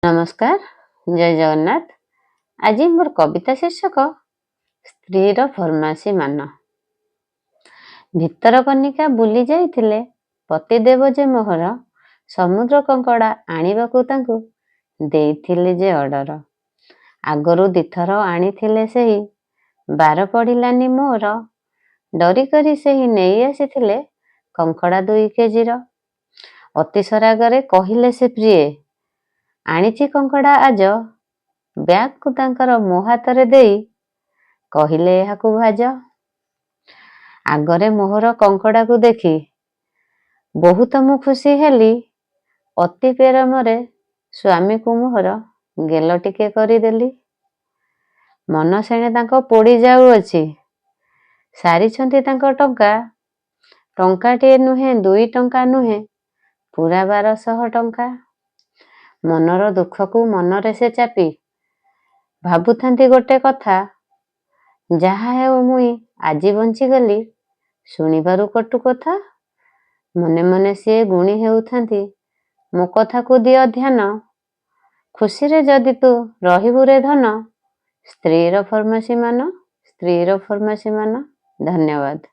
नमस्कार, जय जगन्नाथ। आज मोर कविता शीर्षक स्त्रीर फरमासी मान। भितरकनिका बुली जाइथिले पतिदेव जे मोहर समुद्र कंकड़ा आनिबाकू तांकू देइथिले जे ऑर्डर। आगरू दिथर आनिथिले सेही बार पड़िलानी मोर। डरी करी सेही नेई आसिथिले कंकड़ा 2 केजीर। अति सरागरे कहिले से प्रिये आनिची कंकड़ा आज। ब्याग को तांकर मो हाथरे देई कहिले एहाकू भाज। आगरे मोहर कंकड़ा को देखी बहुत मु खुशी हेली। अति प्रेमरे स्वामी को मोहर गेल टिके करिदेली। मन सेणे तांको पोड़ी जाऊ अछि सारिछंती तांको टंका। टंकाटिए नुहे 2 टंका नुहे पूरा 1200 टंका। मनर दुख को मनरे से चापी भाबुथांती गोटे कथा। जहा हेउ मुई आजी बंची गली शुणिबारु कटु कथा। मने मने से गुणी हेउथांती मो कथा को दियो ध्यान। खुशी रे जदि तू रहिबु रे धन। स्त्रीर फरमासी मान, स्त्रीर फरमासी मान। धन्यवाद।